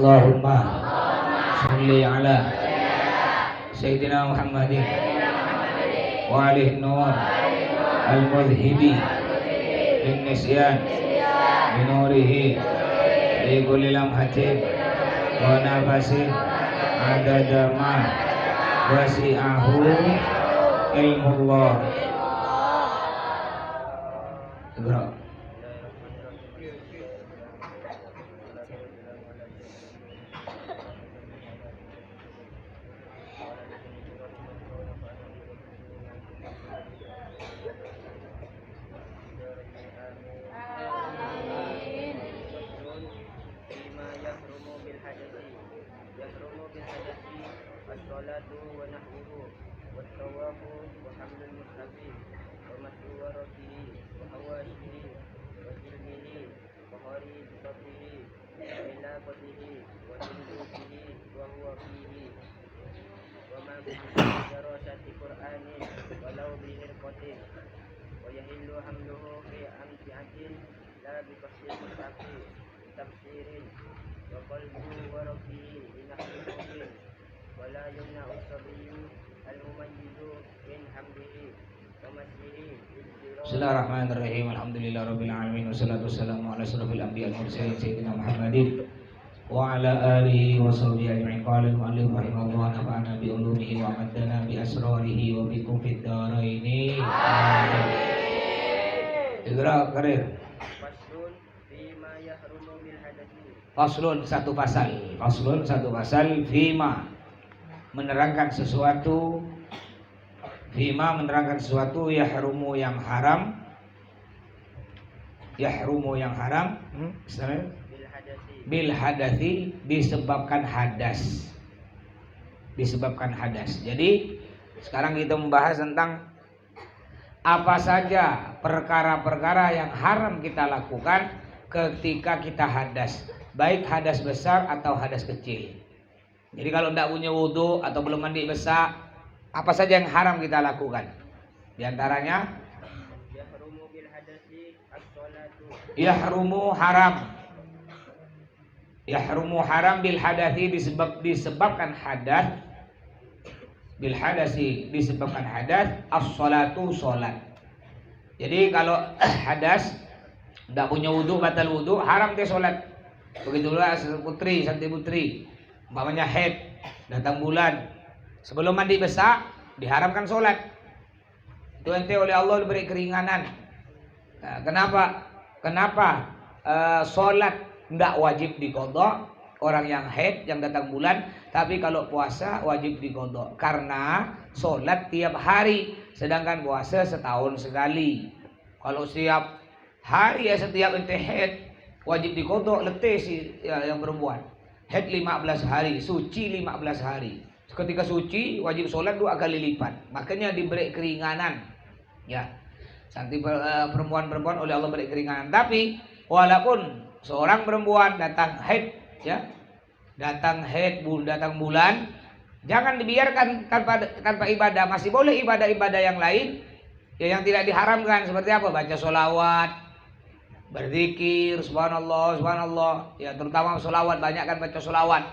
Allahumma sholli ala Sayyidina Muhammadin wa alihi nur al-mudhibi bin nisyan binurihi li kulli lamhatin wa nafasin adada ma wasi'ahu ilmullah. Iqra. Bismillahirrahmanirrahim. Alhamdulillahirabbil alamin wassalatu wassalamu ala asyrofil anbiya'i wal mursalin sayyidina Muhammadin wa ala alihi wa sahbihi ajma'in. Qala al-mu'allif rahimahullah nafa'ana bi ulumihi wa amaddana bi asrarihi wa bikum fid dharaini. Amin. Iqra karir. Faslun fima yahrumu bil hadathi. Faslun satu pasal. Faslun satu pasal fima menerangkan sesuatu. Fima menerangkan sesuatu yahrumu yang haram. Yahrumu yang haram bil hadathi disebabkan hadas. Disebabkan hadas. Jadi sekarang kita membahas tentang apa saja perkara-perkara yang haram kita lakukan ketika kita hadas, baik hadas besar atau hadas kecil. Jadi kalau tidak punya wudu atau belum mandi besar, apa saja yang haram kita lakukan? Di antaranya yahrumu haram. Yahrumu haram bil hadathi disebabkan hadas. Bil hadasi disebabkan hadas as-salatu salat. Jadi kalau hadas tidak punya wudu, batal wudu, haram dia salat. Begitulah putri, santri putri, umpamanya haid, datang bulan, sebelum mandi besar diharamkan sholat. Itu ente oleh Allah diberi keringanan. Nah, kenapa sholat tidak wajib diqadha orang yang haid, yang datang bulan, tapi kalau puasa wajib diqadha karena sholat tiap hari, sedangkan puasa setahun sekali. Kalau setiap hari ya setiap ente haid wajib diqadha, letih si yang perempuan. Haid 15 hari, suci 15 hari. Ketika suci wajib sholat 2 kali lipat. Makanya diberi keringanan. Ya, santri perempuan-perempuan oleh Allah beri keringanan. Tapi walaupun seorang perempuan datang haid, ya, datang haid, datang bulan, jangan dibiarkan tanpa ibadah. Masih boleh ibadah-ibadah yang lain, ya, yang tidak diharamkan. Seperti apa? Baca sholawat, berzikir, subhanallah, subhanallah. Ya, terutama sholawat, banyak kan baca sholawat.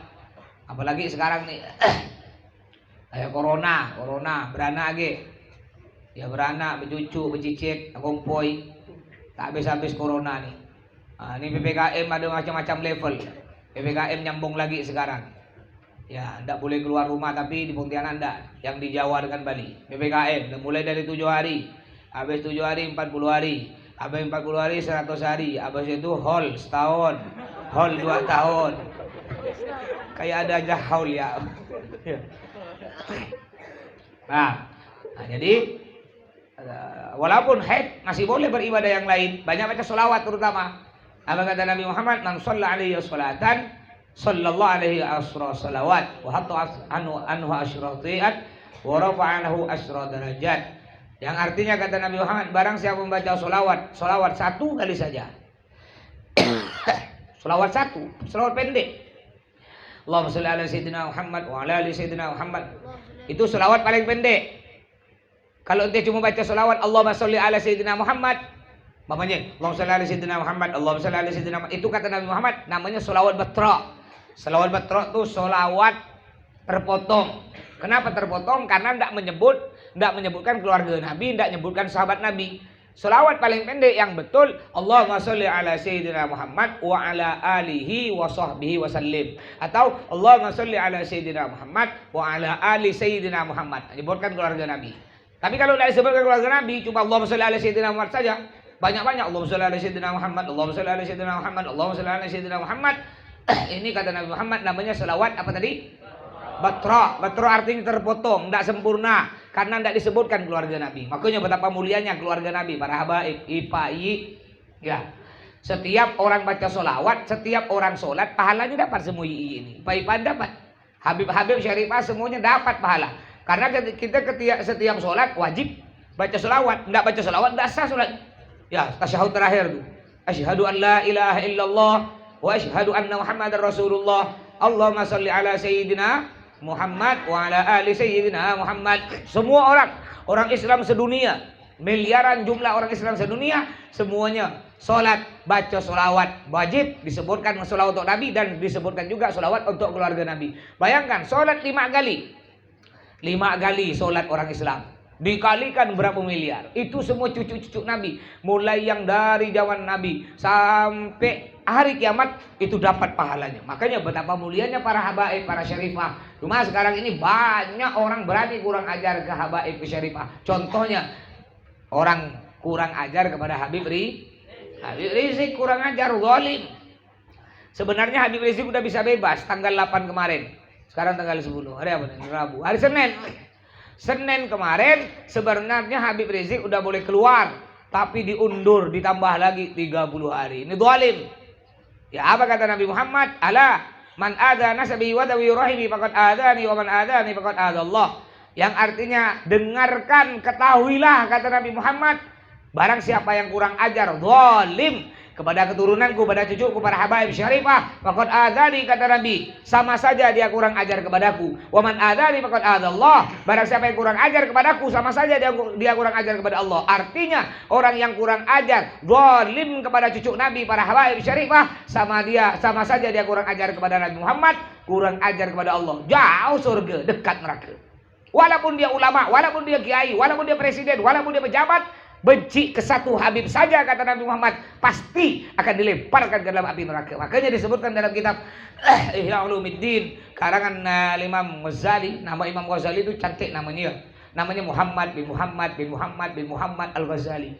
Apalagi sekarang nih. Kayak corona beranak ge. Ya beranak, bercucu, bercicit, kompoi. Tak habis-habis corona nih. Ini PPKM ada macam-macam level. PPKM nyambung lagi sekarang. Ya, tidak boleh keluar rumah tapi di Pontianak enggak. Yang di Jawa dengan Bali. PPKM mulai dari 7 hari. Habis 7 hari 40 hari. Habis 40 hari 100 hari. Habis itu hol setahun. Hol 2 tahun. Kayak ada aja haul ya. Nah, jadi walaupun haid masih boleh beribadah yang lain, banyak baca sholawat terutama. Apa kata Nabi Muhammad, man shalla alaihi salatan sallallahu alaihi asra salawat wa hatta anhu asra tiat wa rafa'a anhu asra darajat. Yang artinya kata Nabi Muhammad, barang siapa membaca sholawat 1 kali saja. Sholawat 1, sholawat pendek. Allahumma sholli ala sayyidina Muhammad wa ala ali sayyidina Muhammad. Itu sholawat paling pendek. Kalau dia cuma baca sholawat Allahumma sholli ala sayyidina Muhammad, mamanya Allahumma sholli ala sayyidina Muhammad, Allahumma sholli ala sayyidina Muhammad, itu kata Nabi Muhammad namanya sholawat batra. Selawat batrok itu selawat terpotong. Kenapa terpotong? Karena tidak menyebutkan keluarga Nabi, tidak menyebutkan sahabat Nabi. Selawat paling pendek yang betul, Allahumma sholli ala sayyidina Muhammad wa ala alihi wa sahbihi wa sallim. Atau Allahumma sholli ala sayyidina Muhammad wa ala ali sayyidina Muhammad. Menyebutkan keluarga Nabi. Tapi kalau tidak disebutkan keluarga Nabi, cuma Allahumma sholli ala sayyidina Muhammad saja. Banyak-banyak Allahumma sholli ala sayyidina Muhammad, Allahumma sholli ala sayyidina Muhammad, Allahumma sholli ala sayyidina Muhammad. Ini kata Nabi Muhammad namanya selawat apa tadi? Batra. Batra artinya terpotong, tidak sempurna karena tidak disebutkan keluarga Nabi. Makanya betapa mulianya keluarga Nabi, para habaib, ipai. Ya. Setiap orang baca solawat, setiap orang sholat, pahalanya dapat semua ini. Ipai dapat. Habib-habib syarifah semuanya dapat pahala. Karena kita setiap sholat wajib baca solawat. Tidak baca solawat, tidak sah sholat. Ya, tasyahud terakhir tuh. Asyhadu an la ilaha illallah wa asyhadu anna Muhammadar Rasulullah. Allahumma sholli ala sayyidina Muhammad wa ala ali sayyidina Muhammad. Semua orang Islam sedunia, miliaran jumlah orang Islam sedunia, semuanya sholat baca sholawat. Wajib disebutkan sholawat untuk Nabi dan disebutkan juga sholawat untuk keluarga Nabi. Bayangkan sholat 5 kali. 5 kali sholat orang Islam dikalikan berapa miliar. Itu semua cucu-cucu Nabi. Mulai yang dari zaman Nabi sampai hari kiamat itu dapat pahalanya. Makanya betapa mulianya para habaib, para syarifah. Cuma sekarang ini banyak orang berani kurang ajar ke habaib, ke syarifah. Contohnya orang kurang ajar kepada Habib Rizik kurang ajar, zalim. Sebenarnya Habib Rizik udah bisa bebas tanggal 8 kemarin. Sekarang tanggal 10. Hari apa nih? Rabu. Hari Senin kemarin sebenarnya Habib Rizik udah boleh keluar, tapi diundur, ditambah lagi 30 hari. Ini zalim. Ya, apa kata Nabi Muhammad? Ala man adza nasabi wa dawi rahimi faqad adzani wa man adzani faqad adzallah. Yang artinya dengarkan, ketahuilah kata Nabi Muhammad, barang siapa yang kurang ajar, zalim kepada keturunanku, kepada cucuku, para habaib syarifah, faqad adzani kata Nabi, sama saja dia kurang ajar kepadaku. Wa man adzani faqad adzallah. Barang siapa yang kurang ajar kepadaku, sama saja dia kurang ajar kepada Allah. Artinya orang yang kurang ajar, zalim kepada cucu Nabi, para habaib syarifah, sama saja dia kurang ajar kepada Nabi Muhammad, kurang ajar kepada Allah. Jauh surga, dekat neraka. Walaupun dia ulama, walaupun dia kiai, walaupun dia presiden, walaupun dia pejabat, benci ke satu Habib saja kata Nabi Muhammad, pasti akan dilemparkan ke dalam api neraka. Makanya disebutkan dalam kitab Ihya Ulumuddin karangan Imam Ghazali. Nama Imam Ghazali itu cantik namanya. Namanya Muhammad bin Muhammad bin Muhammad bin Muhammad Al-Ghazali.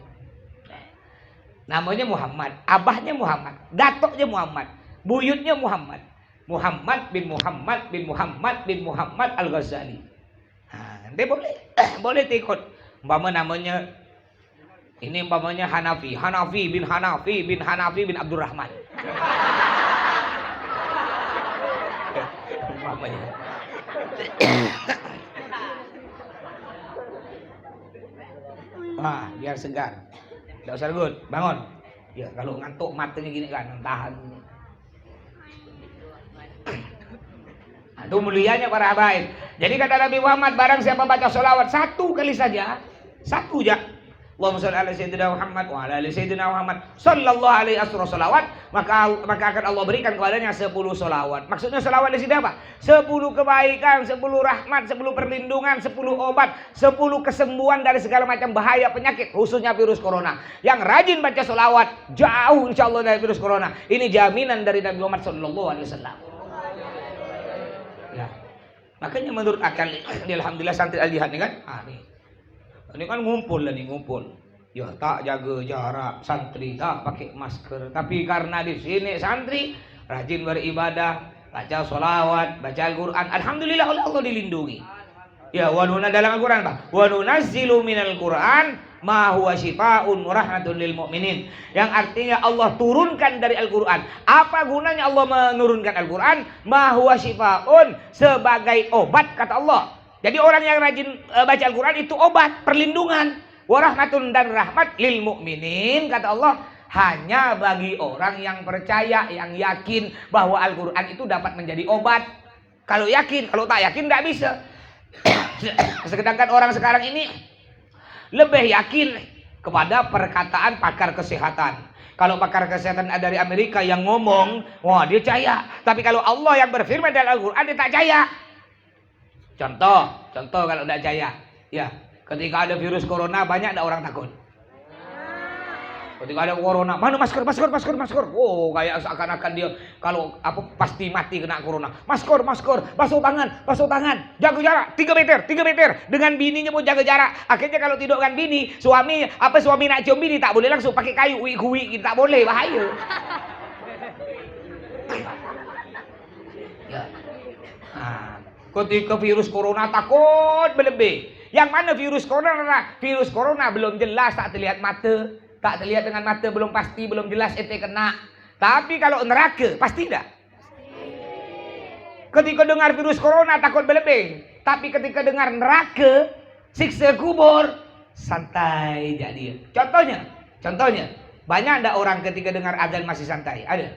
Namanya Muhammad, abahnya Muhammad, datoknya Muhammad, buyutnya Muhammad. Muhammad bin Muhammad bin Muhammad bin Muhammad Al-Ghazali. Nanti boleh ikut. Namanya ini umpamanya Hanafi bin Hanafi bin Hanafi bin Abdurrahman. Umpamanya. Wah, biar segar. Tidak usah regut, bangun. Ya, kalau ngantuk matanya gini kan, tahan. Itu mulianya para habaib. Jadi kata Nabi Muhammad, barang siapa baca sholawat 1 kali saja, 1 aja. Allahumma sholli ala sayyidina Muhammad wa ala ali sayyidina Muhammad sallallahu alaihi asra sholawat, maka akan Allah berikan kepadanya 10 sholawat. Maksudnya sholawat di sini apa? 10 kebaikan, 10 rahmat, 10 perlindungan, 10 obat, 10 kesembuhan dari segala macam bahaya penyakit, khususnya virus corona. Yang rajin baca sholawat jauh insyaallah dari virus corona. Ini jaminan dari Nabi Muhammad sallallahu alaihi wasallam. Ya. Makanya menurut akal, alhamdulillah santri al-jihad nih kan? Ini kan ngumpul. Ya tak jaga jarak, santri tak pakai masker. Tapi karena di sini santri rajin beribadah, baca sholawat, baca Al-Quran, alhamdulillah oleh Allah dilindungi. Ya, dalam Al-Quran apa? Wa nunazzilu minal Quran ma huwa syifaa'un wa rahmatun lil mu'minin. Yang artinya Allah turunkan dari Al-Quran. Apa gunanya Allah menurunkan Al-Quran? Ma huwa syifaa'un, sebagai obat kata Allah. Jadi orang yang rajin baca Al-Quran itu obat, perlindungan. Warahmatun dan rahmat lil mu'minin kata Allah, hanya bagi orang yang percaya, yang yakin bahwa Al-Quran itu dapat menjadi obat. Kalau yakin, kalau tak yakin tidak bisa. Sedangkan orang sekarang ini lebih yakin kepada perkataan pakar kesehatan. Kalau pakar kesehatan dari Amerika yang ngomong, wah dia percaya. Tapi kalau Allah yang berfirman dalam Al-Quran, dia tak percaya. Contoh kalau tidak percaya. Ya, ketika ada virus corona, banyak ada orang takut. Ketika ada corona, mana masker. Oh, kayak seakan-akan dia kalau pasti mati kena corona. Masker, basuh tangan, jaga jarak 3 meter. Dengan bininya pun jaga jarak. Akhirnya kalau tidur dengan bini, suami nak cium bini tak boleh langsung pakai kayu, uik tak boleh, bahaya. Ya. Nah, ketika virus corona takut berlebih. Yang mana virus corona? Virus corona belum jelas, tak terlihat mata. Tak terlihat dengan mata, belum pasti, belum jelas ente kena. Tapi kalau neraka, pasti tak? Ketika dengar virus corona takut berlebih. Tapi ketika dengar neraka, siksa kubur, santai jadi. Contohnya, banyak ada orang ketika dengar azan masih santai? Ada?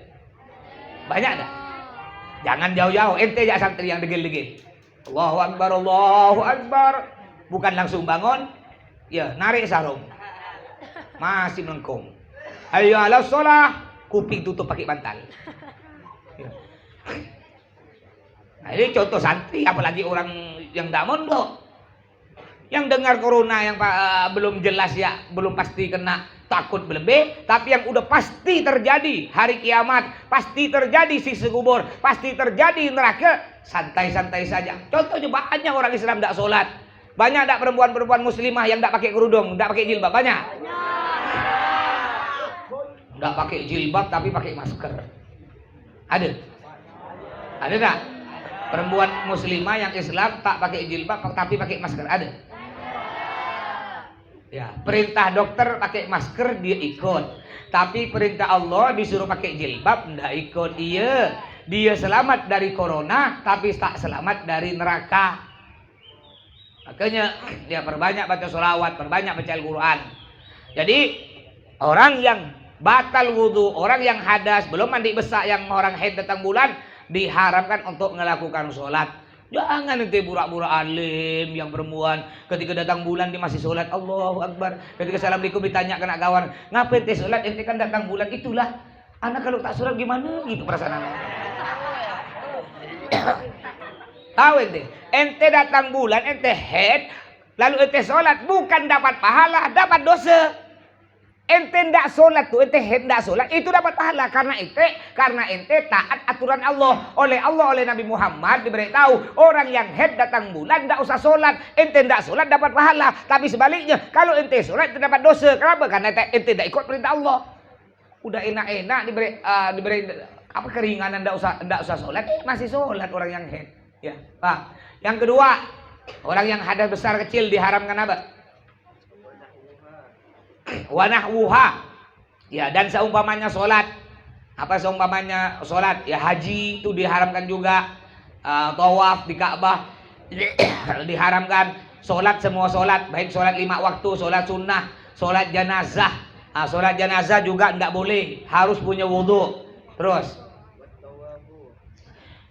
Banyak tak? Jangan jauh-jauh, ente jak santri yang degil-degil. Allahu Akbar. Bukan langsung bangun, ya narik sarung. Masih melengkung. Hayya 'alas shalah, kuping tutup pakai bantal. Ya. Nah, ini contoh santri, apalagi orang yang tidak mondok. Yang dengar corona yang belum jelas ya, belum pasti kena, takut berlebih. Tapi yang udah pasti terjadi hari kiamat, pasti terjadi siksa kubur, pasti terjadi neraka, santai-santai saja. Contohnya banyak orang Islam tidak sholat. Banyak tak perempuan-perempuan muslimah yang tak pakai kerudung, tak pakai jilbab? Banyak. Tak pakai jilbab tapi pakai masker. Ada tak? Perempuan muslimah yang Islam tak pakai jilbab tapi pakai masker? Ada. Ya, perintah dokter pakai masker dia ikut. Tapi perintah Allah disuruh pakai jilbab enggak ikut. Dia selamat dari corona tapi tak selamat dari neraka. Makanya dia perbanyak baca sholawat, perbanyak baca Al-Quran. Jadi orang yang batal wudu, orang yang hadas, belum mandi besar, yang orang haid datang bulan, diharamkan untuk melakukan sholat. Jangan nanti burak-burak alim yang perempuan ketika datang bulan dia masih sholat. Allahu Akbar. Ketika assalamualaikum ditanya kena kawan, ngapain ente sholat? Ente kan datang bulan. Itulah anak kalau tak sholat gimana gitu perasaan anak. Tahu ente datang bulan, ente head, lalu ente sholat, bukan dapat pahala, dapat dosa. Ente ndak sholat tuh, ente head ndak sholat, itu dapat pahala karena ente taat aturan Allah. Oleh Nabi Muhammad diberitahu, orang yang head datang bulan ndak usah sholat, ente ndak sholat dapat pahala. Tapi sebaliknya, kalau ente sholat ente dapat dosa. Kenapa? Karena ente ndak ikut perintah Allah. Udah enak-enak diberi keringanan, ndak usah sholat, masih sholat orang yang head. Ya, Pak. Yang kedua, orang yang hadas besar kecil diharamkan apa? Wa nahwuha. Ya, dan seumpamanya sholat. Apa seumpamanya sholat? Ya, haji itu diharamkan juga. Tawaf di Ka'bah diharamkan. Sholat, semua sholat, baik sholat 5 waktu, sholat sunnah, sholat janazah. Sholat janazah juga tidak boleh, harus punya wudhu. Terus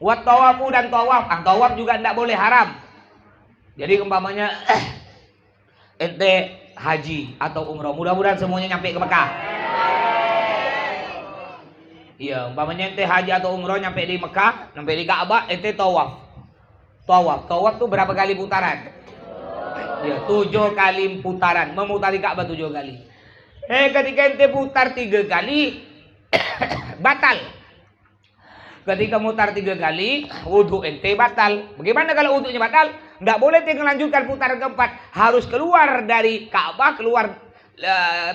Wat tawafu dan tawaf. Tawaf juga tidak boleh, haram. Jadi umpamanya ente haji atau umroh, mudah-mudahan semuanya nyampe ke Mekah. Iya, umpamanya ente haji atau umroh nyampe di Mekah, nyampe di Ka'bah, ente tawaf. Tawaf tuh berapa kali putaran? Ya, 7 kali putaran, memutari Ka'bah 7 kali. Ketika ente putar 3 kali batal. Ketika mutar 3 kali, wudhu ente batal. Bagaimana kalau wudhunya batal? Nggak boleh tinggal lanjutkan putaran keempat. Harus keluar dari Ka'bah, keluar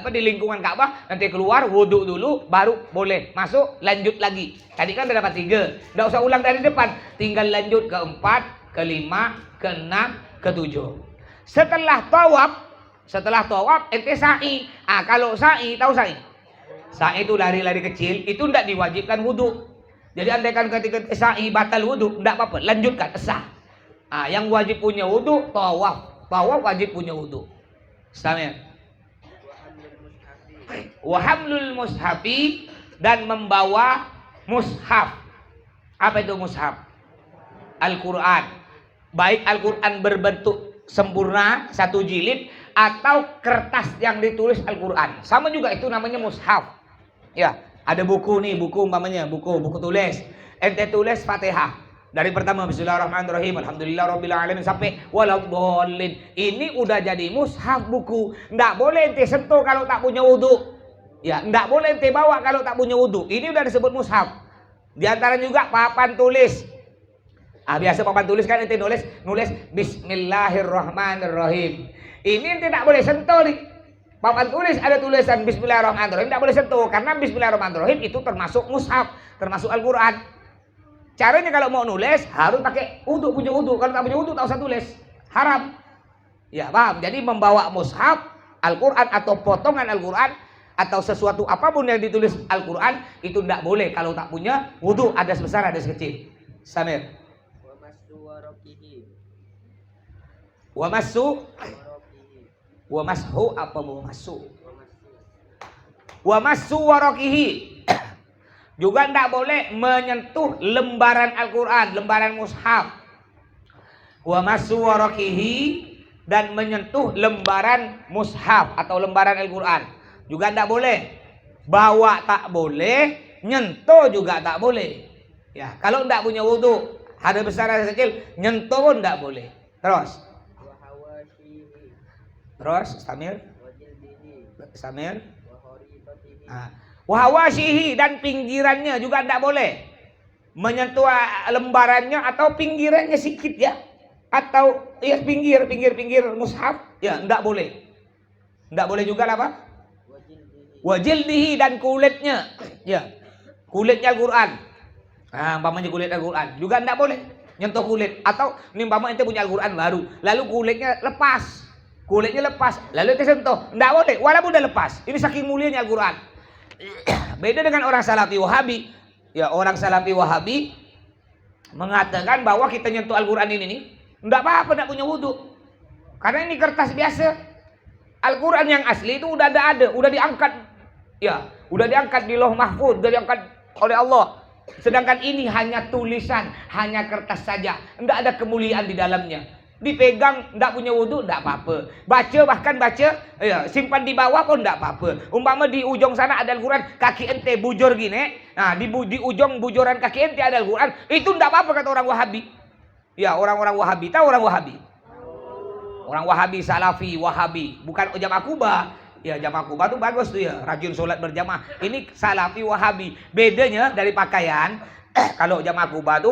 di lingkungan Ka'bah, nanti keluar wudhu dulu, baru boleh masuk, lanjut lagi. Tadi kan udah dapat 3, nggak usah ulang dari depan, tinggal lanjut ke 4, ke 5, ke 6, ke 7. Setelah tawaf ente sa'i. Kalau sa'i, tahu sa'i? Sa'i itu lari-lari kecil, itu nggak diwajibkan wudhu. Jadi andaikan ketika sa'i batal wudhu, tidak apa-apa, lanjutkan, sah. Yang wajib punya wudhu, tawaf wajib punya wudhu. Sama. Wa hamlul mushafi, dan membawa mushaf. Apa itu mushaf? Al-Quran. Baik Al-Quran berbentuk sempurna, 1 jilid, atau kertas yang ditulis Al-Quran. Sama juga itu namanya mushaf. Ya, ada buku nih, buku umpamanya, buku tulis. Ente tulis Fatihah. Dari pertama Bismillahirrahmanirrahim, Alhamdulillahirabbil alamin sampai waladhdallin. Ini udah jadi mushaf buku. Enggak boleh ente sentuh kalau tak punya wudu. Ya, enggak boleh ente bawa kalau tak punya wudu. Ini udah disebut mushaf. Di antara juga papan tulis. Biasa papan tulis kan ente nulis Bismillahirrahmanirrahim. Ini ente tak boleh sentuh nih. Papan tulis ada tulisan Bismillahirrahmanirrahim, tak boleh sentuh karena Bismillahirrahmanirrahim itu termasuk mushaf, termasuk Al-Qur'an. Caranya kalau mau nulis harus pakai wudu, punya wudu. Kalau tak punya wudu tak usah tulis, haram. Ya, paham? Jadi membawa mushaf Al-Qur'an atau potongan Al-Qur'an atau sesuatu apapun yang ditulis Al-Qur'an itu tidak boleh kalau tak punya wudu, ada sebesar ada sekecil. Samir. Wa mashu apa mau masuk? Wa massu waraqihi. Juga tidak boleh menyentuh lembaran Al-Quran, lembaran mushaf. Wa massu waraqihi, dan menyentuh lembaran mushaf atau lembaran Al-Quran. Juga tidak boleh. Bawa tak boleh, nyentuh juga tak boleh. Ya, kalau tidak punya wudu, ada besar ada kecil, nyentuh pun tidak boleh. Terus. Samir. Wahawashihi, dan pinggirannya juga tidak boleh. Menyentuh lembarannya atau pinggirannya sedikit ya. Atau ya pinggir mushaf ya tidak boleh. Tidak boleh juga apa? Wajildihi, dan kulitnya. Ya. Kulitnya Al-Qur'an. Umpamanya kulit Al-Qur'an juga tidak boleh nyentuh kulit. Atau umpamanya ente punya Al-Qur'an baru, lalu kulitnya lepas. Lalu ente sentuh, tidak boleh walaupun udah lepas. Ini saking mulianya Al-Qur'an. Beda dengan orang Salafi Wahabi. Ya, orang Salafi Wahabi mengatakan bahwa kita nyentuh Al-Qur'an ini nih, enggak apa-apa, enggak punya wudu. Karena ini kertas biasa. Al-Qur'an yang asli itu udah ada, udah diangkat. Ya, udah diangkat di Lauh Mahfuz, udah diangkat oleh Allah. Sedangkan ini hanya tulisan, hanya kertas saja, enggak ada kemuliaan di dalamnya. Dipegang enggak punya wudu enggak apa-apa. Bahkan baca ya, simpan di bawah pun enggak apa-apa. Umpama di ujung sana ada Al-Qur'an, kaki ente bujur gini, nah di ujung bujuran kaki ente ada Al-Qur'an, itu enggak apa-apa kata orang Wahabi. Ya, orang-orang Wahabi, tahu orang Wahabi? Orang Wahabi Salafi Wahabi, bukan jamaah Kubah. Ya, jamaah Kubah tuh bagus tuh ya, rajin sholat berjamaah. Ini Salafi Wahabi. Bedanya dari pakaian, kalau jamaah Kubah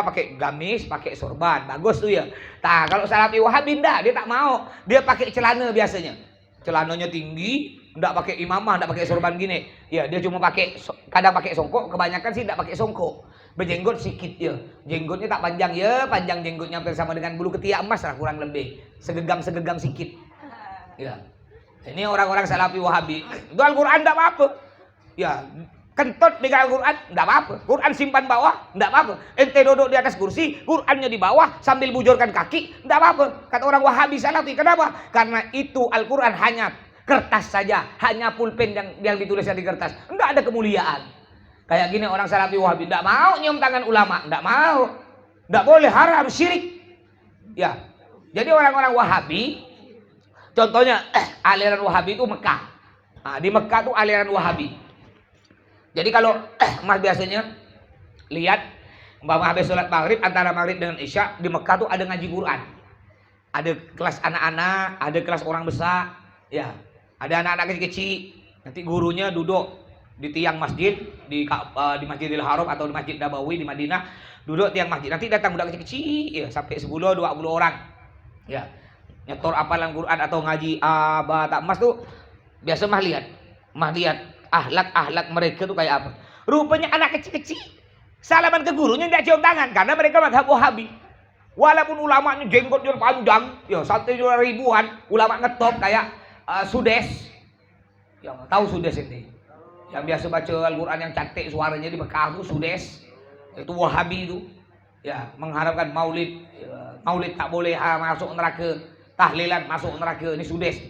pakai gamis, pakai sorban, bagus tuh ya. Nah, kalau Salafi Wahabi enggak, dia tak mau. Dia pakai celana biasanya. Celananya tinggi, enggak pakai imamah, enggak pakai sorban gini. Ya, dia cuma kadang pakai songkok, kebanyakan sih enggak pakai songkok. Berjenggot sedikit ya. Jenggotnya tak panjang ya, panjang jenggotnya hampir sama dengan bulu ketiak emas lah kurang lebih. Segegam sedikit. Ya. Ini orang-orang Salafi Wahabi. Itu Al-Qur'an enggak apa-apa. Ya, kentut pegang Al-Qur'an enggak apa-apa. Quran simpan bawah enggak apa-apa. Ente duduk di atas kursi, Qur'annya di bawah sambil bujurkan kaki, enggak apa-apa. Kata orang Wahabi Salafi. Kenapa? Karena itu Al-Qur'an hanya kertas saja, hanya pulpen yang dituliskan di kertas. Enggak ada kemuliaan. Kayak gini orang Salafi Wahabi enggak mau nyium tangan ulama, enggak mau. Enggak boleh, haram, syirik. Ya. Jadi orang-orang Wahabi, contohnya aliran Wahabi itu Mekah. Nah, di Mekah tuh aliran Wahabi. Jadi kalau mas biasanya lihat umpama habis sholat maghrib, antara maghrib dengan isya di Mekah tuh ada ngaji Quran. Ada kelas anak-anak, ada kelas orang besar, ya. Ada anak-anak kecil-kecil. Nanti gurunya duduk di tiang masjid di Masjidil Haram atau di Masjid Nabawi di Madinah, duduk tiang masjid. Nanti datang budak kecil-kecil, ya, sampai 10-20 orang. Ya. Nyetor hafalan Quran atau ngaji tak mas tuh biasa mah lihat akhlak mereka tuh kayak apa. Rupanya anak kecil-kecil salaman ke gurunya tidak cium tangan karena mereka mazhab Wahabi. Walaupun ulamanya jenggotnya panjang, ya sampai ribuan, ulama ngetop kayak Sudes. Yang tahu Sudes ini. Yang biasa baca Al-Qur'an yang cantik suaranya di Mekah itu Sudes. Itu Wahabi itu. Ya, mengharapkan maulid. Maulid tak boleh masuk neraka. Tahlilan masuk neraka, ini Sudes.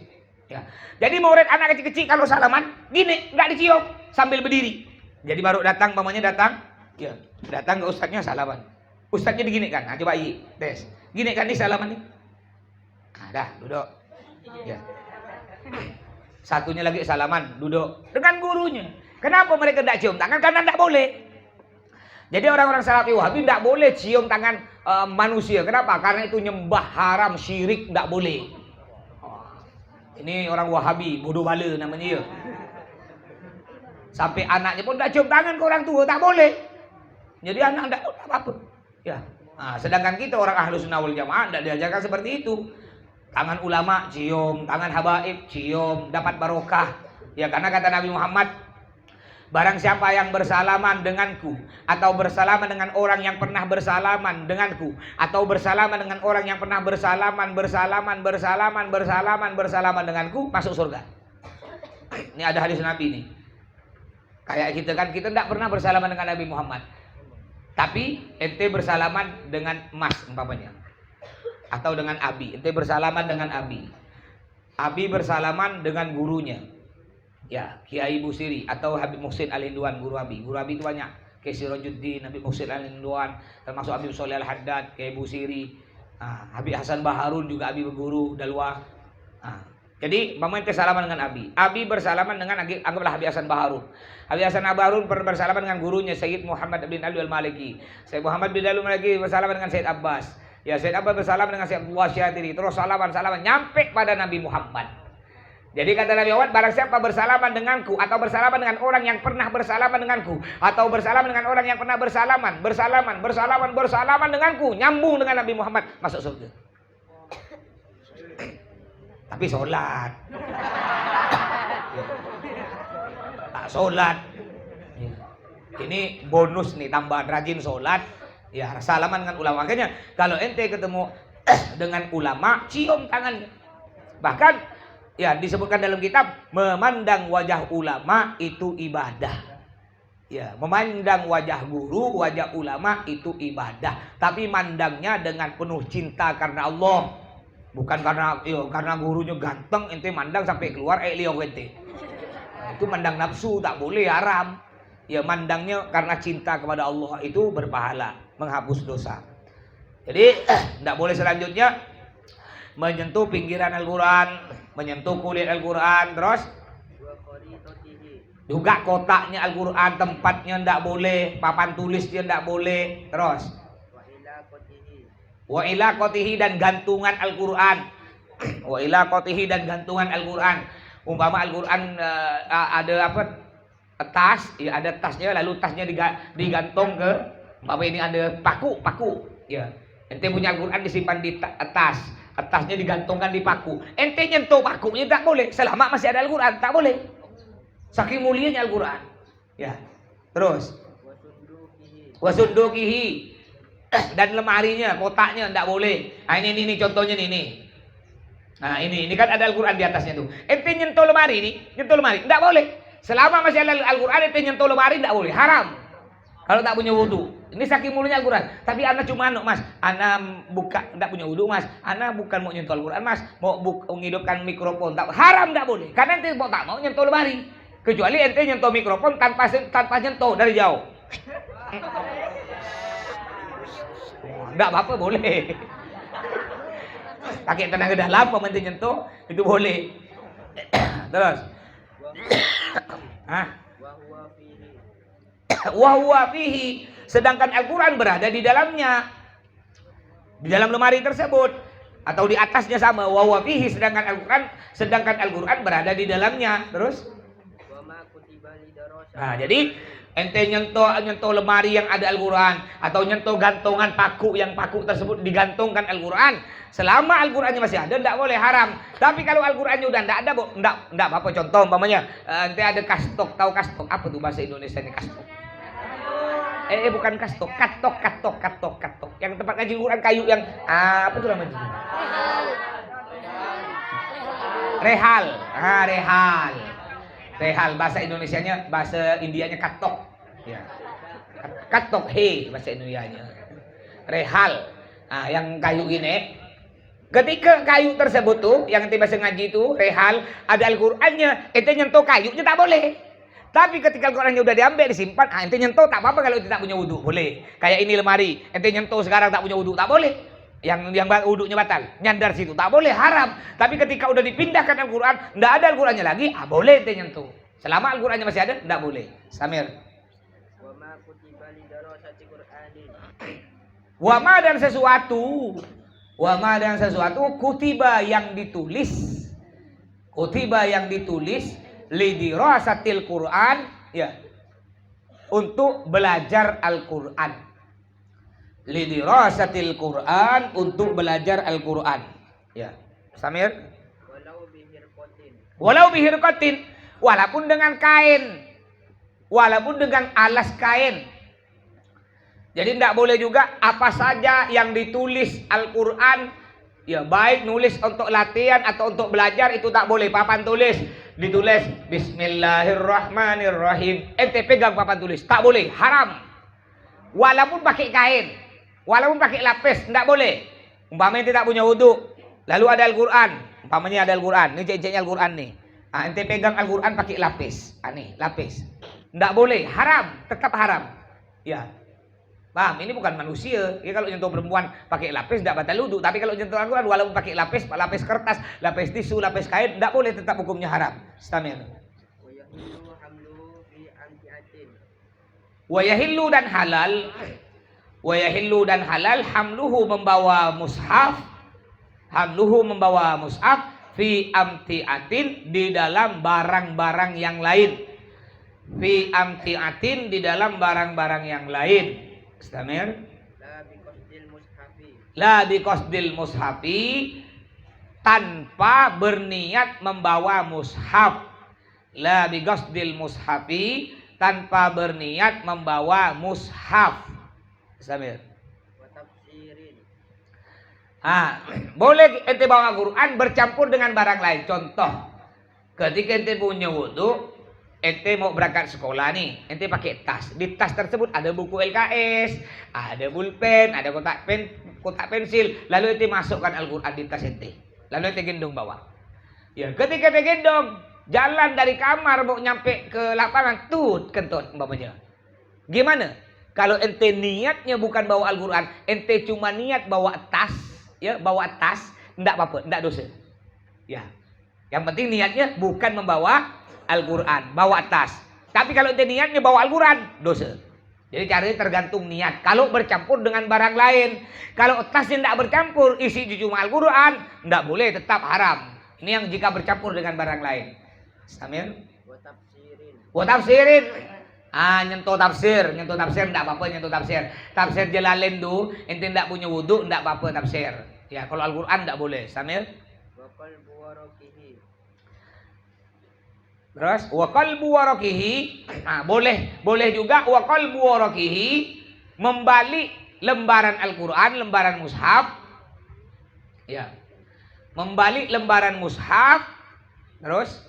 Ya. Jadi murid anak kecil-kecil kalau salaman gini, nggak dicium sambil berdiri. Jadi baru datang, ya, datang ke ustadznya salaman. Ustadznya digini kan, coba tes. Gini kan nih salaman nih. Dah, duduk. Ya. Satunya lagi salaman, duduk dengan gurunya. Kenapa mereka tidak cium tangan? Karena tidak boleh. Jadi orang-orang Salafi Wahabi tidak boleh cium tangan manusia. Kenapa? Karena itu nyembah haram, syirik, tidak boleh. Ini orang Wahabi, bodoh bala namanya ya. Sampai anaknya pun tidak cium tangan ke orang tua, tak boleh. Jadi anak tidak apa-apa. Ya. Nah, sedangkan kita orang Ahlus Sunnah wal Jamaah tidak diajarkan seperti itu. Tangan ulama cium, tangan habaib cium, dapat barokah. Ya, karena kata Nabi Muhammad, barang siapa yang bersalaman denganku, atau bersalaman dengan orang yang pernah bersalaman denganku, atau bersalaman dengan orang yang pernah bersalaman denganku, masuk surga. Ini ada hadis Nabi nih. Kayak kita kan, kita tidak pernah bersalaman dengan Nabi Muhammad. Tapi ente bersalaman dengan Mas umpamanya. Atau dengan Abi. Ente bersalaman dengan Abi. Abi bersalaman dengan gurunya. Ya, Kiai Busiri atau Habib Muhsin Al-Hinduan, guru Abi. Guru Abi itu banyak. Kiai Sirajuddin, Habib Muhsin Al-Hinduan, termasuk Habib Sholih Al-Haddad, Kiai Busiri. Habib Hasan Baharun juga Abi berguru, Dalwa. Jadi, ente salaman dengan Abi. Abi bersalaman dengan, anggaplah Habib Hasan Baharun. Habib Hasan Baharun bersalaman dengan gurunya Sayyid Muhammad bin Ali Al-Maliki. Sayyid Muhammad bin Ali Al-Maliki bersalaman dengan Sayyid Abbas. Ya, Sayyid Abbas bersalaman dengan Sayyid Abdullah Syatiri. Terus salaman nyampe pada Nabi Muhammad. Jadi kata Nabi Muhammad, barang siapa bersalaman denganku, atau bersalaman dengan orang yang pernah bersalaman denganku, atau bersalaman dengan orang yang pernah bersalaman denganku, nyambung dengan Nabi Muhammad, masuk surga. Tapi sholat. Tak sholat. Ini bonus nih, tambahan rajin sholat. Ya, salaman dengan ulama. Makanya kalau ente ketemu dengan ulama, cium tangannya. Bahkan ya disebutkan dalam kitab, memandang wajah ulama itu ibadah. Ya, memandang wajah guru, wajah ulama itu ibadah. Tapi mandangnya dengan penuh cinta karena Allah. Bukan karena gurunya ganteng, ente mandang sampai keluar liok ente. Itu mandang nafsu, tak boleh, haram. Ya, mandangnya karena cinta kepada Allah, itu berpahala, menghapus dosa. Jadi tidak boleh selanjutnya menyentuh pinggiran Al-Quran, menyentuh kulit Al-Quran, terus juga kotaknya Al-Quran, tempatnya tidak boleh, papan tulisnya tidak boleh, terus wa ila qotihi dan gantungan Al-Quran. Wa ila qotihi dan gantungan Al-Quran. Umpama Al-Quran ada apa? Tas, ya ada tasnya, lalu tasnya digantung ke apa ini, ada paku. Ya. Ente punya Al-Quran disimpan di tas. Tasnya digantungkan di paku. Ente nyentuh pakunya tak boleh. Selama masih ada Al-Quran, tak boleh. Saking mulianya Al-Quran. Ya. Terus wasundukihi dan lemarinya, kotaknya tidak boleh. Nah, ini contohnya nih. Nah, ini kan ada Al-Quran di atasnya tuh. Ente nyentuh lemari tidak boleh. Selama masih ada Al-Quran, ente nyentuh lemari tidak boleh, haram. Kalau tak punya wudu. Ini saking mulianya Al-Quran. Tapi anak cuma Mas, anak tidak punya wudu Mas. Anak bukan mau nyentuh Al-Quran Mas, mau menghidupkan mikrofon, tak haram, tidak boleh. Karena ente tak mau nyentuh lemari. Kecuali ente nyentuh mikrofon tanpa nyentuh dari jauh. Enggak apa-apa, boleh. Pakai tenaga dalam, ente nyentuh, itu boleh. Terus. Wa huwa fihi, sedangkan Al-Quran berada di dalamnya, di dalam lemari tersebut, atau di atasnya sama. Wa huwa fihi, sedangkan Al-Quran berada di dalamnya. Terus jadi ente nyentuh lemari yang ada Al-Quran, atau nyentuh gantungan paku yang paku tersebut digantungkan Al-Quran, selama Al-Qurannya masih ada, tidak boleh, haram. Tapi kalau Al-Qurannya udah tidak ada, tidak apa-apa. Contoh umpamanya ente ada kastok, tahu kastok apa tuh bahasa Indonesianya kastok? Bukan kastok, katok. Yang tempat ngaji Quran kayu yang apa tuh namanya? Rehal. Rehal bahasa Indonesianya, bahasa Indianya katok. Ya. Katok bahasa Indonesianya. Rehal. Yang kayu gini. Ketika kayu tersebut tuh, yang ente bahasa ngaji itu, rehal, ada Al-Qur'annya, ente nyentuh kayunya tak boleh. Tapi ketika Al-Qur'annya udah diambil, disimpan, ente nyentuh tak apa-apa kalau ente tak punya wudu, boleh. Kayak ini lemari, ente nyentuh sekarang tak punya wudu, tak boleh. Yang wudunya batal, nyandar situ, tak boleh, haram. Tapi ketika udah dipindahkan Al-Quran, ndak ada Al-Qurannya lagi, boleh ente nyentuh. Selama Al-Qur'annya masih ada, tidak boleh. Samir. Wama dan sesuatu. Wama dan sesuatu kutiba yang ditulis. Kutiba yang ditulis lidirasatil Qur'an, ya. Untuk belajar Al-Qur'an. Lidirasatil Qur'an, untuk belajar Al-Qur'an. Ya. Samir. Walau bihirqatin, walaupun dengan kain. Walaupun dengan alas kain. Jadi tidak boleh juga apa saja yang ditulis Al-Quran, ya baik nulis untuk latihan atau untuk belajar, itu tak boleh. Papan tulis ditulis Bismillahirrahmanirrahim, ente pegang papan tulis, tak boleh, haram. Walaupun pakai kain, walaupun pakai lapis, tidak boleh. Umpamanya tidak punya wudhu, lalu ada Al-Quran, umpamanya ada Al-Quran, ini cek-ceknya Al-Quran nih. Ente pegang Al-Quran pakai lapis, nih lapis, tidak boleh, haram, tetap haram. Ya. Paham? Ini bukan manusia. Ya, kalau nyentuh perempuan pakai lapis tidak batal wudu, tapi kalau nyentuh Al-Quran walaupun pakai lapis, lapis kertas, lapis tisu, lapis kain, tidak boleh, tetap hukumnya haram. Istamir. Wa yahillu dan halal. Wa yahillu dan halal hamluhu membawa mushaf. Hamluhu membawa mushaf fi amtiatin di dalam barang-barang yang lain. Fi amtiatin di dalam barang-barang yang lain. Istamir. La biqasdil mushafi, tanpa berniat membawa mushaf. La biqasdil mushafi, tanpa berniat membawa mushaf. Istamir. Boleh ente bawa Quran bercampur dengan barang lain. Contoh, ketika ente punya wudu, ente mau berangkat sekolah nih, ente pakai tas. Di tas tersebut ada buku LKS, ada pulpen, ada kotak pensil. Lalu ente masukkan Al-Quran di tas ente. Lalu ente gendong bawa. Ya, ketika ente gendong, jalan dari kamar mau nyampe ke lapangan, kentut umpamanya. Gimana? Kalau ente niatnya bukan bawa Al-Quran, ente cuma niat bawa tas, ya bawa tas, enggak apa-apa, enggak dosa. Ya, yang penting niatnya bukan membawa Al-Quran, bawa tas. Tapi kalau ente niatnya bawa Al-Quran, dosa. Jadi caranya tergantung niat. Kalau bercampur dengan barang lain, kalau tasnya tidak bercampur, isi cuma Al-Quran, tidak boleh, tetap haram. Ini yang jika bercampur dengan barang lain. Samir. Wa tafsirin. Nyentuh tafsir tidak apa-apa, nyentuh tafsir. Tafsir Jalalain tuh, ente tidak punya wudu, tidak apa-apa tafsir. Ya, kalau Al-Quran tidak boleh. Samir. Terus wa qalbu warakihi, boleh juga wa qalbu warakihi, membalik lembaran Al-Qur'an, lembaran mushaf. Ya. Membalik lembaran mushaf. Terus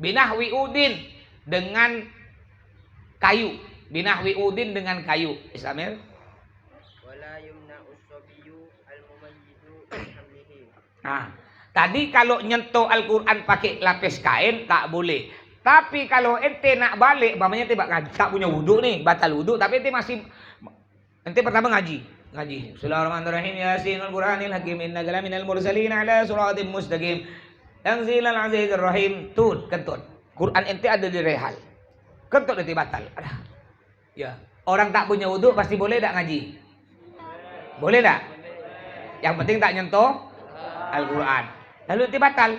binahwi udin dengan kayu. Binahwi udin dengan kayu. Islamir. Wala yumna'us sabiyyu al-mumayyizu min hamlihi. Tadi kalau nyentuh Al-Quran pakai lapis kain tak boleh. Tapi kalau ente nak balik, umpamanya ente tak punya wudhu nih, batal wudhu, tapi ente pertama ngaji. Bismillahirrahmanirrahim. Yasinul Qur'anil Hakim, innaka laminal mursalin ala siratim mustaqim. Tanzilal azizir rahim. Kentut. Quran ente ada di rehal. Kentut ente batal. Ya. Orang tak punya wudhu pasti boleh tak ngaji? Boleh tak? Yang penting tak nyentuh Al-Quran. Lalu itu batal.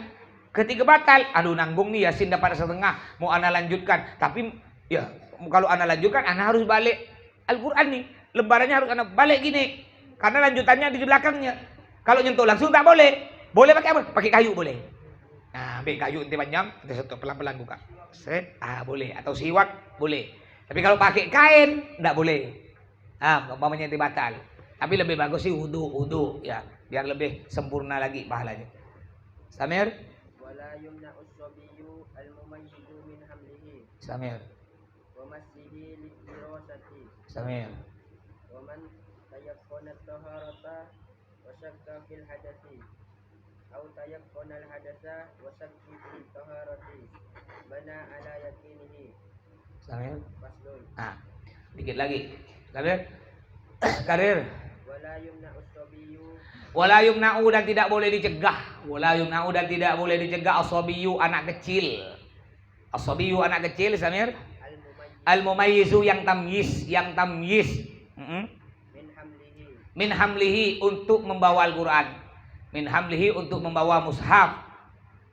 Ketika batal, nanggung nih Yasin dapat setengah, mau ana lanjutkan. Tapi ya, kalau ana lanjutkan, ana harus balik Al-Quran nih. Lembarannya harus ana balik gini. Karena lanjutannya di belakangnya. Kalau nyentuh langsung tak boleh. Boleh pakai apa? Pakai kayu boleh. Ambil kayu nanti panjang, kita sentuh pelan-pelan buka. Boleh. Atau siwak boleh. Tapi kalau pakai kain, tidak boleh. Umpamanya itu batal. Tapi lebih bagus sih wudu ya, biar lebih sempurna lagi pahalanya. Samir. Wala yumna'us sabiyyu al-mumayyizu min hamlihi. Samir. Wa masjihi lidirasati. Samir. Wa man tayaqqana at-taharata wa shakka fil hadathi aw tayaqqana al-hadatha wa shakka fil taharati bana ala yakinihi. Samir. Faslun. Dikit lagi. Samir. Karir. Wala yumna'us sabiyyu. Wala yumna'u dan tidak boleh dicegah. Wala yumna'u dan tidak boleh dicegah as-sabiyyu, anak kecil. As-sabiyu anak kecil, Samir. Al-mumayyizu yang tamyiz, Min hamlihi untuk membawa Al-Qur'an. Min hamlihi untuk membawa mushaf.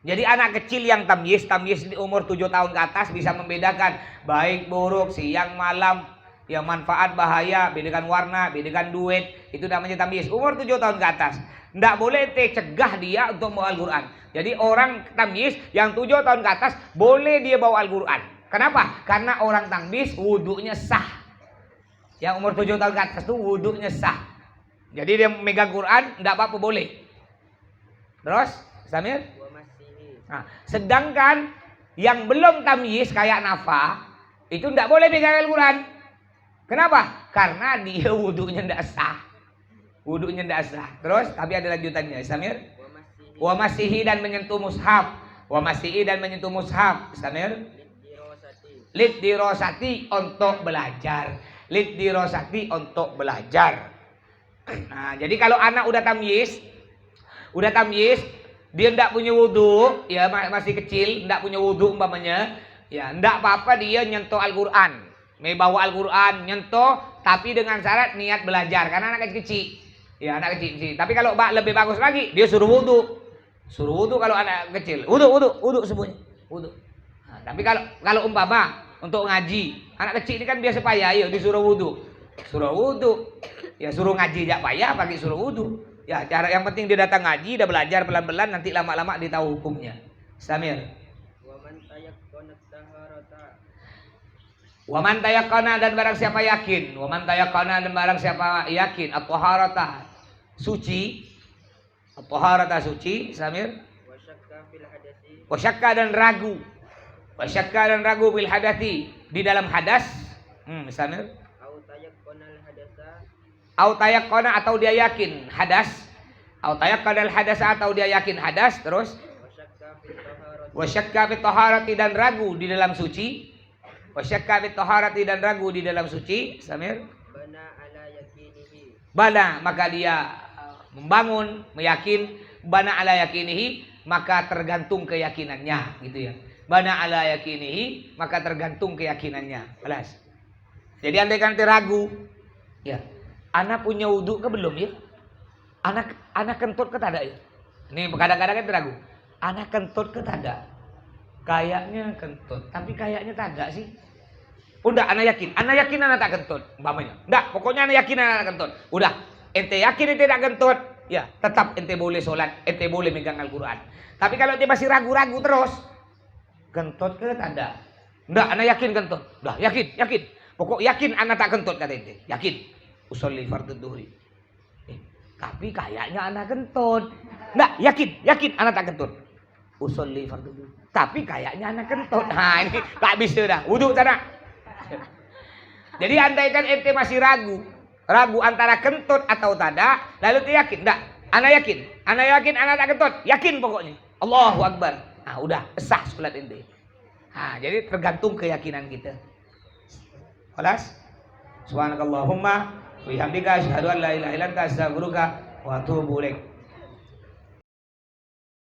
Jadi anak kecil yang tamyiz di umur 7 tahun ke atas bisa membedakan baik buruk, siang malam, yang manfaat bahaya, bedakan warna, bedakan duit, itu namanya tamyiz. Umur 7 tahun ke atas. Tidak boleh cegah dia untuk membawa Al-Qur'an. Jadi orang tamyiz yang 7 tahun ke atas boleh dia bawa Al-Qur'an. Kenapa? Karena orang tamyiz wudunya sah. Yang umur 7 tahun ke atas itu wudunya sah. Jadi dia memegang Quran, tidak apa-apa boleh. Terus, Samir? Nah, sedangkan yang belum tamyiz kayak Nafa, itu tidak boleh pegang Al-Quran. Kenapa? Karena dia wudunya tidak sah. Wudunya tidak sah. Terus, tapi ada lanjutannya, Samir? Wa masihi dan menyentuh mushaf. Wa masihi dan menyentuh mushaf, Samir? Lid dirosati untuk belajar. Lid dirosati untuk belajar. Nah, jadi kalau anak udah tamyiz, dia tidak punya wudu, ya masih kecil, tidak punya wudu umpamanya, ya tidak apa-apa dia nyentuh Al-Quran, bawa Al-Quran, nyentuh, tapi dengan syarat niat belajar, karena anak kecil, ya anak kecil. Tapi kalau lebih bagus lagi, dia suruh wudu kalau anak kecil, wudu semuanya, wudu. Nah, tapi kalau umpama untuk ngaji, anak kecil ini kan biasa payah, yuk disuruh wudu. Ya suruh ngaji jak payah, pakai suruh wudu. Ya cara yang penting dia datang ngaji, dia belajar pelan-pelan, nanti lama-lama dia tahu hukumnya. Samir. Wa man tayaqqana dan barang siapa yakin. Wa man tayaqqana dan barang siapa yakin. At-taharata suci. At-taharata suci, Samir. Wa syakka dan ragu. Wa syakka dan ragu bil hadati di dalam hadas. Samir. Au tayaqqana atau dia yakin hadas. Au tayaqqana al-hadasa atau dia yakin hadas. Terus wa syakka fit taharati dan ragu di dalam suci. Wa syakka fit taharati dan ragu di dalam suci. Samir. Bana ala yakinihi. Bana maka dia membangun, meyakin. Bana ala yakinihi maka tergantung keyakinannya, gitu ya. Bana ala yakinihi maka tergantung keyakinannya. Jelas. Jadi andai kan ragu, ya. Anak punya wudu ke belum ya? Anak kentut ke tada ya? Ini kadang-kadang kan ragu. Anak kentut ke tada? Kayaknya kentut, tapi kayaknya tada sih. Udah, anak yakin anak tak kentut, umpamanya. Enggak, pokoknya anak yakin anak kentut. Udah, ente yakin ente tak kentut, ya tetap ente boleh sholat, ente boleh megang Al-Quran. Tapi kalau ente masih ragu-ragu terus, kentut ke tada? Enggak, anak yakin kentut. Udah, yakin. Pokok yakin anak tak kentut kata ente, yakin. Usolli fardhu dhuhri. Tapi kayaknya anak kentut. Enggak, yakin anak tak kentut. Usolli fardhu dhuhri. Tapi kayaknya anak kentut. Nah, ini tak bisa dah. Wudu sana. Jadi andaikan ente masih ragu antara kentut atau tada, lalu ente yakin, enggak, anak yakin anak tak kentut, yakin pokoknya. Allahu Akbar. Nah, udah sah salat ente. Nah, jadi tergantung keyakinan kita. Kelas? Subhanakallahumma wa bihamdika asyhadu an la ilaha illa anta astaghfiruka wa atubu ilaik.